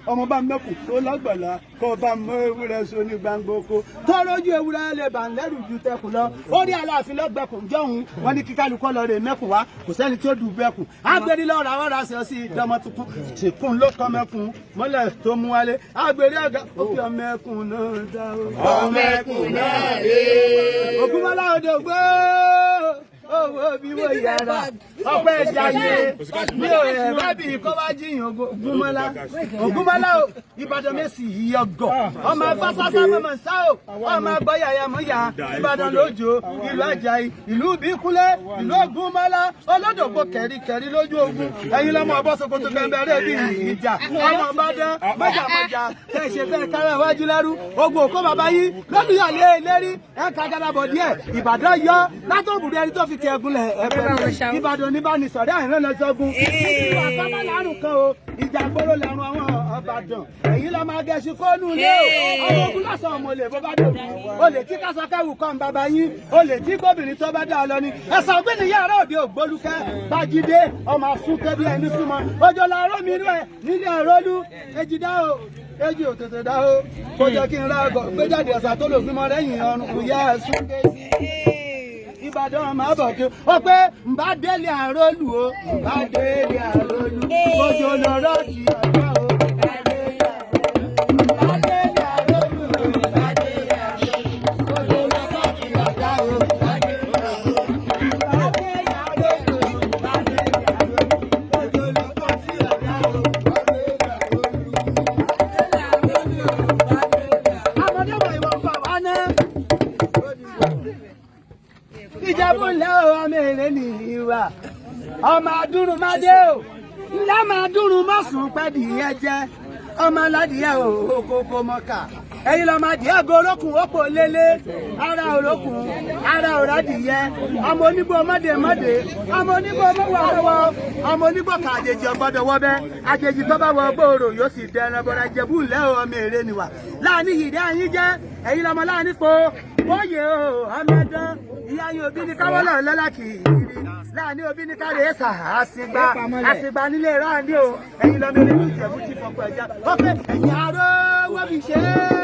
ọmọ bá mẹ́kù tó lágbàlá kọ́ bá mọ ewúrẹ́ so ní gbangba oko tọ́lójú ewúrẹ́ lè bà ń lẹ́rù ju tẹkùn lọ ó ní Aláàfin lọ́gbẹ̀kùn jọ̀hún wọn ní kíkálukọ́ lọ rè mẹ́kùn wá kò sẹ́ni tí ó dùn bẹ́kùn agbèrè lọ́ọ́ ra ọ̀rá ṣe sí ìdánmọ́ tuntun ṣèkún ló kọ́ mẹ́kùn mọ́lẹ̀ tó mú wálé agbèrè ọ̀gá òkè ọmẹkùn náà dá o. ọmẹkùn náà rè é. Ògúnmọ́lá òde ògbó owó bí wọ́n yára ọpẹ́ ìjàyè ní òye bábí kọ́ wá jíyàn Ògúnmọ́lá o Ìbàdàn mẹ́sì yìí ọgọ̀ ọmọ ẹgbẹ́ sásá mọ́mọ́ sá o ọmọ ẹgbẹ́ yàyà mọ́yà Ìbàdàn lójó ìlú Àjàyí ìlú Ìbíkúnlé ìlú Ògúnmọ́lá olódògbò kẹ̀ríkẹ̀rí lójú ogun ẹ̀yin lọ́mọ ọbọ̀ Sókótó kẹ́ńbẹ̀rẹ̀ bí ìjà ọmọ Ìbàdàn mọ́jàmọ́jà tẹ̀ ṣe tẹ̀ kára iwájú lẹ́rú ogun òkó bàbá yìí lọ́dún yà lé lérí ẹ̀ka gàdàbọ̀ díẹ̀ Ìbàdàn yọ látọ̀bùrú ẹni tó fi ti ẹ̀gúnlẹ̀ ẹ̀fẹ̀ Ìbàdàn oníbànisọ̀rẹ́ àìrán lọ sọ́gun ìwà pápá lárùn kan o ìjà gbóró lẹ́rùn àwọn Ìbàdàn èyí lọ máa gẹ̀ẹ́sì kónú ilé o ọmọ ogun lọ́sàn ọmọ olè bó bá dé o lè tí kásán kẹwù kan bàbá yín o lè tí gómìnir tó bá dá ọ lọ ni ẹ̀sán ògbéni yàrá òde ògbólúkẹ́ Bájídé ọmọ afúnkẹ́ bí ẹni súnmọ́ ojú làárọ̀ mi rẹ̀ nílé ẹ̀rọ́lú ejidá o èjì òtètè dá o kó jẹ́ kí n ra ọgọ̀ gbéjáde ẹ̀sà tó lò gbímọ lẹ́yìn ọrùn ìyá ẹ̀sùn Ìbàdàn máa bọ̀ kí ó pé ń bá délé àrólù o ń bá délé àrólù ojú olóró ti ọjọ́ o. Ìjẹ̀bú ńlẹ̀ o ọmọ èrè ní ìwà ọmọ adúrún má dé o ńlá máa dúrún má sùn pẹ́ẹ́dì yẹn jẹ́ ọmọ aládìyẹ o kókó mọ́kà ẹ̀yin lọ́mọ adìyẹ go olókùn ó pò lélẹ̀ ara olókùn ara òrádìyẹ ọmọ onígbò mọ́dèmọ́dè ọmọ onígbò mọ́wọ́wọ́ ọmọ onígbò kà àjèjì ọgbọ́dọ̀ wọ́bẹ́ àjèjì tó bá wọ gbòòrò yóò sì dẹran bọ́ra Ìjẹ̀bú ńlẹ̀ o ọmọ èrè níwà láàánú yìí dé àyín jẹ́ ẹ̀yin lọ́mọ láàánú po wọ́yẹ̀ o ọmọ ẹ̀dán ìyá yín òbí ní káwọ́lọ̀ lọ́la kì í rí láàánú òbí ní káre ẹ̀sà àsìgbà nílé ráàndì o ẹ̀yin lọ́mọ eré ní Ìjẹ̀bú ti fọ̀pọ̀ ẹ̀já ó pé ẹ̀yin aró wọ́n fi ṣe é.